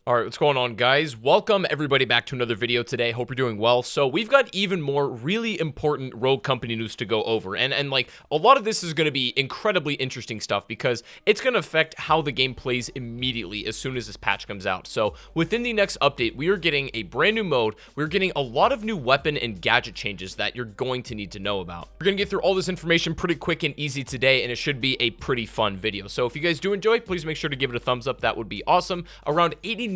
All right, what's going on, guys? Welcome everybody back to another video today. Hope you're doing well. So we've got even more really important Rogue Company news to go over, and like a lot of this is going to be incredibly interesting stuff because it's going to affect how the game plays immediately as soon as this patch comes out. So within the next update, we are getting a brand new mode. We're getting a lot of new weapon and gadget changes that you're going to need to know about. We're going to get through all this information pretty quick and easy today, and it should be a pretty fun video. So if you guys do enjoy, please make sure to give it a thumbs up. That would be awesome. Around 89%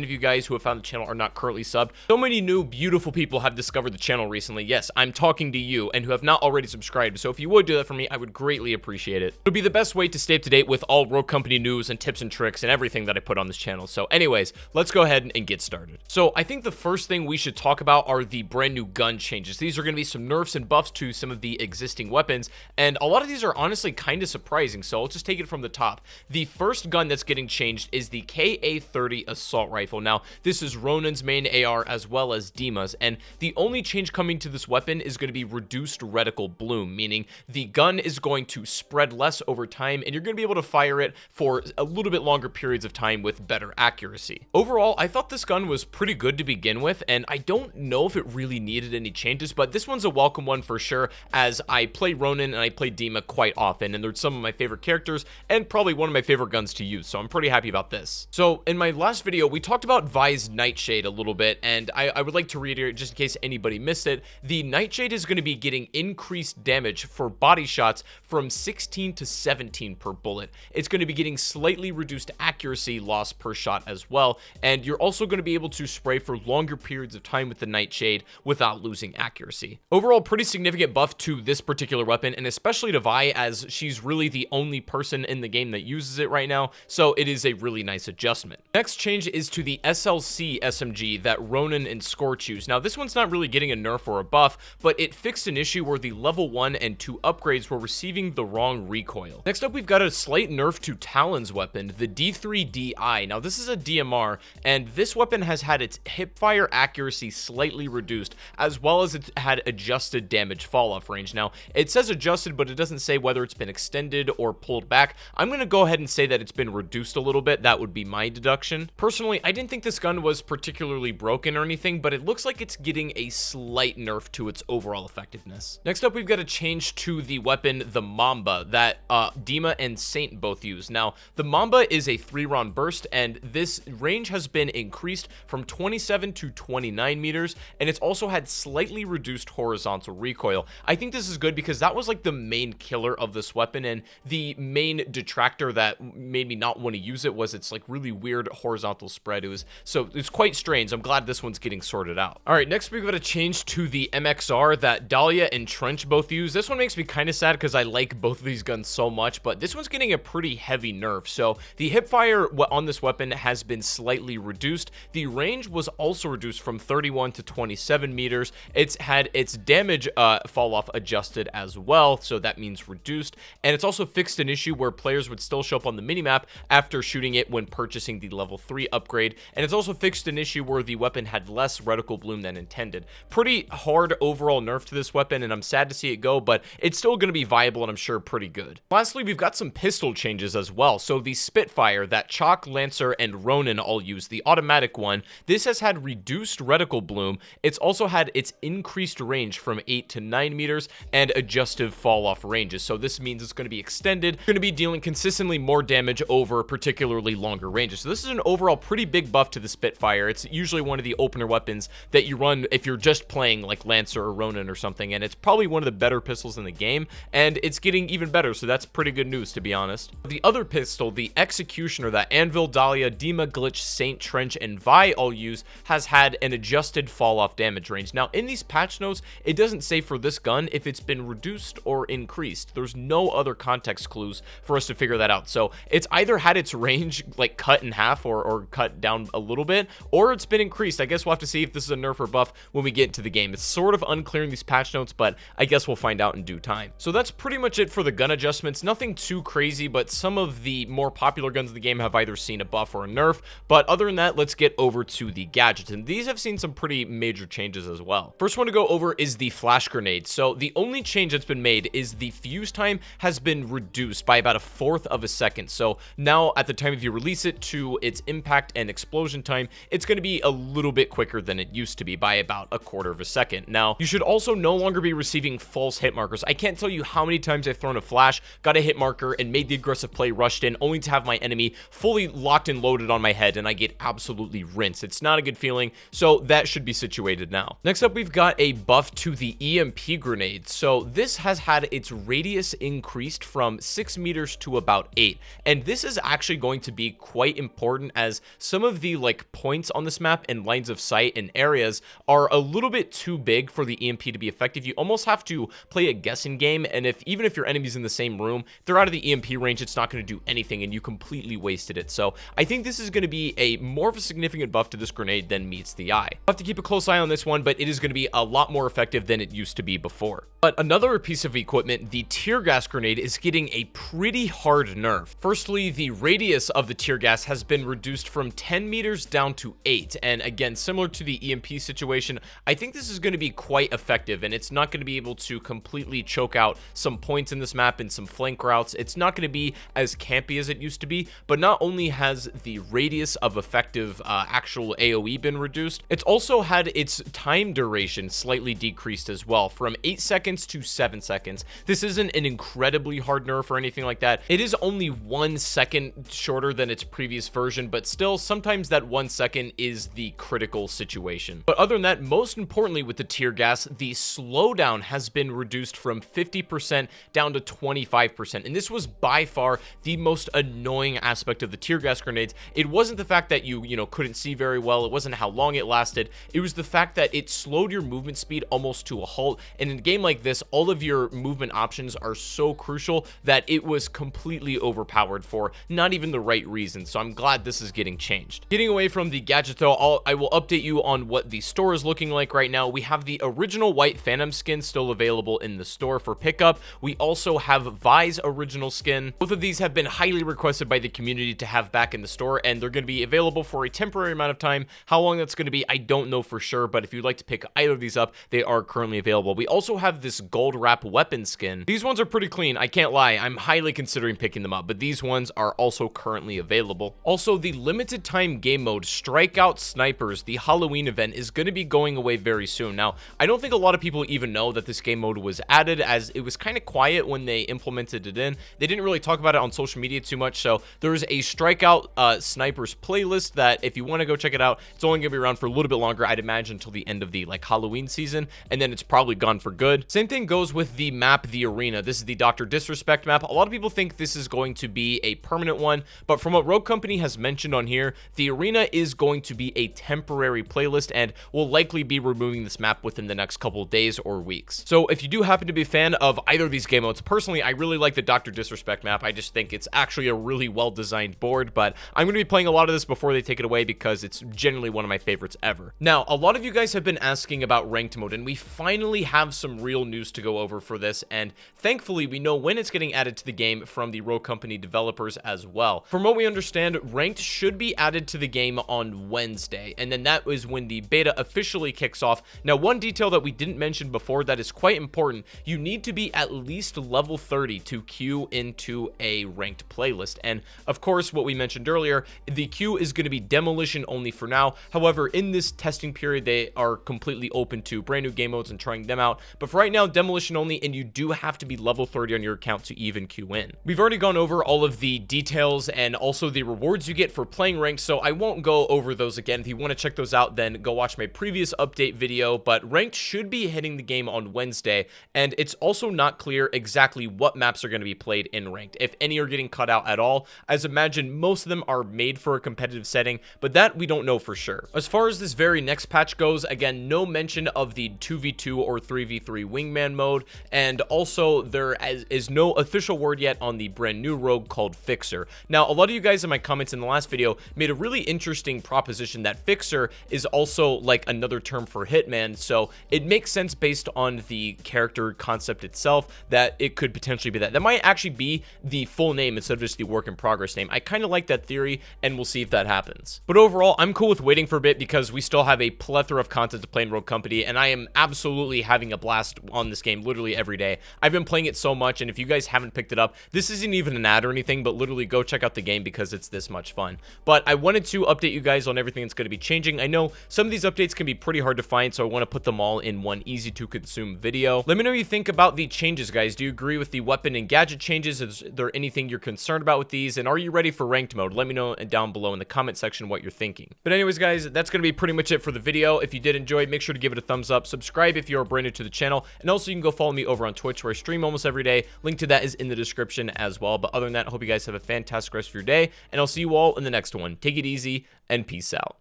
of you guys who have found the channel are not currently subbed. So many new beautiful people have discovered the channel recently. Yes, I'm talking to you and who have not already subscribed. So if you would do that for me, I would greatly appreciate it. It would be the best way to stay up to date with all Rogue Company news and tips and tricks and everything that I put on this channel. So anyways, let's go ahead and get started. So I think the first thing we should talk about are the brand new gun changes. These are going to be some nerfs and buffs to some of the existing weapons, and a lot of these are honestly kind of surprising. So I'll just take it from the top. The first gun that's getting changed is the KA-30 assault rifle. Now, this is Ronin's main AR as well as Dima's, and the only change coming to this weapon is going to be reduced reticle bloom, meaning the gun is going to spread less over time, and you're going to be able to fire it for a little bit longer periods of time with better accuracy. Overall, I thought this gun was pretty good to begin with, and I don't know if it really needed any changes, but this one's a welcome one for sure, as I play Ronin and I play Dima quite often, and they're some of my favorite characters and probably one of my favorite guns to use, so I'm pretty happy about this. So in my last video, we talked about Vi's Nightshade a little bit, and I would like to reiterate just in case anybody missed it. The Nightshade is going to be getting increased damage for body shots from 16 to 17 per bullet. It's going to be getting slightly reduced accuracy loss per shot as well, and you're also going to be able to spray for longer periods of time with the Nightshade without losing accuracy. Overall, pretty significant buff to this particular weapon, and especially to Vi, as she's really the only person in the game that uses it right now, so it is a really nice adjustment. Next change is to the SLC SMG that Ronin and Scorch use. Now, this one's not really getting a nerf or a buff, but it fixed an issue where the level 1 and 2 upgrades were receiving the wrong recoil. Next up, we've got a slight nerf to Talon's weapon, the D3DI. Now, this is a DMR, and this weapon has had its hipfire accuracy slightly reduced, as well as it's had adjusted damage fall-off range. Now, it says adjusted, but it doesn't say whether it's been extended or pulled back. I'm going to go ahead and say that it's been reduced a little bit. That would be my deduction. Personally, I didn't think this gun was particularly broken or anything, but it looks like it's getting a slight nerf to its overall effectiveness. Next up, we've got a change to the weapon, the Mamba, that Dima and Saint both use. Now, the Mamba is a 3-round burst, and this range has been increased from 27 to 29 meters, and it's also had slightly reduced horizontal recoil. I think this is good because that was like the main killer of this weapon, and the main detractor that made me not want to use it was its like really weird horizontal spread. It's quite strange. I'm glad this one's getting sorted out. All right, next we've got a change to the MXR that Dahlia and Trench both use. This one makes me kind of sad because I like both of these guns so much, but this one's getting a pretty heavy nerf. So the hipfire on this weapon has been slightly reduced. The range was also reduced from 31 to 27 meters. It's had its damage fall off adjusted as well, so that means reduced, and it's also fixed an issue where players would still show up on the minimap after shooting it when purchasing the level 3 upgrade, and it's also fixed an issue where the weapon had less reticle bloom than intended. Pretty hard overall nerf to this weapon, and I'm sad to see it go, but it's still going to be viable and I'm sure pretty good. Lastly, we've got some pistol changes as well. So the Spitfire that Chalk, Lancer, and Ronin all use, the automatic one, this has had reduced reticle bloom. It's also had its increased range from 8 to 9 meters and adjustive fall off ranges. So this means it's going to be extended, going to be dealing consistently more damage over particularly longer ranges. So this is an overall pretty big buff to the Spitfire. It's usually one of the opener weapons that you run if you're just playing like Lancer or Ronin or something, and it's probably one of the better pistols in the game, and it's getting even better, so that's pretty good news, to be honest. The other pistol, the Executioner that Anvil, Dahlia, Dima, Glitch, Saint, Trench, and Vi all use, has had an adjusted fall-off damage range. Now, in these patch notes, it doesn't say for this gun if it's been reduced or increased. There's no other context clues for us to figure that out, so it's either had its range like cut in half or cut down a little bit, or it's been increased. I guess we'll have to see if this is a nerf or buff when we get into the game. It's sort of unclear in these patch notes, but I guess we'll find out in due time. So that's pretty much it for the gun adjustments. Nothing too crazy, but some of the more popular guns in the game have either seen a buff or a nerf. But other than that, let's get over to the gadgets, and these have seen some pretty major changes as well. First one to go over is the flash grenade. So the only change that's been made is the fuse time has been reduced by about 1/4 of a second. So now at the time if you release it to its impact and explosion time, it's going to be a little bit quicker than it used to be by about a quarter of a second. Now, you should also no longer be receiving false hit markers. I can't tell you how many times I've thrown a flash, got a hit marker, and made the aggressive play, rushed in, only to have my enemy fully locked and loaded on my head, and I get absolutely rinsed. It's not a good feeling, so that should be situated now. Next up, we've got a buff to the EMP grenade. So this has had its radius increased from 6 meters to about 8, and this is actually going to be quite important as some of the points on this map and lines of sight and areas are a little bit too big for the EMP to be effective. You almost have to play a guessing game, and even if your enemy's in the same room, they're out of the EMP range, it's not going to do anything, and you completely wasted it. So I think this is going to be a more of a significant buff to this grenade than meets the eye. I'll have to keep a close eye on this one, but it is going to be a lot more effective than it used to be before. But another piece of equipment, the tear gas grenade, is getting a pretty hard nerf. Firstly, the radius of the tear gas has been reduced from 10 meters down to 8, and again, similar to the EMP situation, I think this is going to be quite effective, and it's not going to be able to completely choke out some points in this map and some flank routes. It's not going to be as campy as it used to be, but not only has the radius of effective actual AoE been reduced, it's also had its time duration slightly decreased as well, from 8 seconds to 7 seconds. This isn't an incredibly hard nerf or anything like that. It is only 1 second shorter than its previous version, but still, sometimes that 1 second is the critical situation. But other than that, most importantly with the tear gas, the slowdown has been reduced from 50% down to 25%, and this was by far the most annoying aspect of the tear gas grenades. It wasn't the fact that you couldn't see very well, it wasn't how long it lasted, it was the fact that it slowed your movement speed almost to a halt, and in a game like this, all of your movement options are so crucial that it was completely overpowered for not even the right reason. So I'm glad this is getting changed. Getting away from the gadget though, I will update you on what the store is looking like right now. We have the original white Phantom skin still available in the store for pickup. We also have Vi's original skin. Both of these have been highly requested by the community to have back in the store, and they're going to be available for a temporary amount of time. How long that's going to be, I don't know for sure, but if you'd like to pick either of these up, they are currently available. We also have this gold wrap weapon skin. These ones are pretty clean, I can't lie. I'm highly considering picking them up, but these ones are also currently available. Also, the limited time game mode Strikeout Snipers, the Halloween event, is going to be going away very soon. Now, I don't think a lot of people even know that this game mode was added, as it was kind of quiet when they implemented it in. They didn't really talk about it on social media too much, so there's a Strikeout Snipers playlist that if you want to go check it out, it's only going to be around for a little bit longer, I'd imagine until the end of the Halloween season, and then it's probably gone for good. Same thing goes with the map, the arena. This is the Dr. Disrespect map. A lot of people think this is going to be a permanent one, but from what Rogue Company has mentioned on here, the arena is going to be a temporary playlist and will likely be removing this map within the next couple days or weeks. So if you do happen to be a fan of either of these game modes, personally, I really like the Dr. Disrespect map. I just think it's actually a really well-designed board, but I'm going to be playing a lot of this before they take it away because it's generally one of my favorites ever. Now, a lot of you guys have been asking about ranked mode, and we finally have some real news to go over for this, and thankfully we know when it's getting added to the game from the Rogue Company developers as well. From what we understand, ranked should be added to the game on Wednesday, and then that is when the beta officially kicks off. Now, one detail that we didn't mention before that is quite important, you need to be at least level 30 to queue into a ranked playlist, and of course, what we mentioned earlier, the queue is going to be demolition only for now. However, in this testing period, they are completely open to brand new game modes and trying them out, but for right now, demolition only, and you do have to be level 30 on your account to even queue in. We've already gone over all of the details and also the rewards you get for playing ranked, so I won't go over those again. If you want to check those out, then go watch my previous update video, but ranked should be hitting the game on Wednesday, and it's also not clear exactly what maps are going to be played in ranked, if any are getting cut out at all, as imagine most of them are made for a competitive setting, but that we don't know for sure. As far as this very next patch goes, again, no mention of the 2v2 or 3v3 wingman mode, and also there is no official word yet on the brand new rogue called Fixer. Now, a lot of you guys in my comments in the last video made a really interesting proposition that Fixer is also like another term for hitman, so it makes sense based on the character concept itself that it could potentially be that. That might actually be the full name instead of just the work in progress name. I kind of like that theory, and we'll see if that happens. But overall, I'm cool with waiting for a bit because we still have a plethora of content to play in Rogue Company, and I am absolutely having a blast on this game literally every day. I've been playing it so much, and if you guys haven't picked it up, this isn't even an ad or anything, but literally go check out the game because it's this much fun. but I wanted to update you guys on everything that's going to be changing. I know some of these updates can be pretty hard to find, so I want to put them all in one easy to consume video. Let me know what you think about the changes, guys. Do you agree with the weapon and gadget changes? Is there anything you're concerned about with these? And are you ready for ranked mode? Let me know down below in the comment section what you're thinking. But anyways, guys, that's going to be pretty much it for the video. If you did enjoy, make sure to give it a thumbs up. Subscribe if you're brand new to the channel. And also, you can go follow me over on Twitch, where I stream almost every day. Link to that is in the description as well. But other than that, I hope you guys have a fantastic rest of your day. And I'll see you all in the next one. Take it easy and peace out.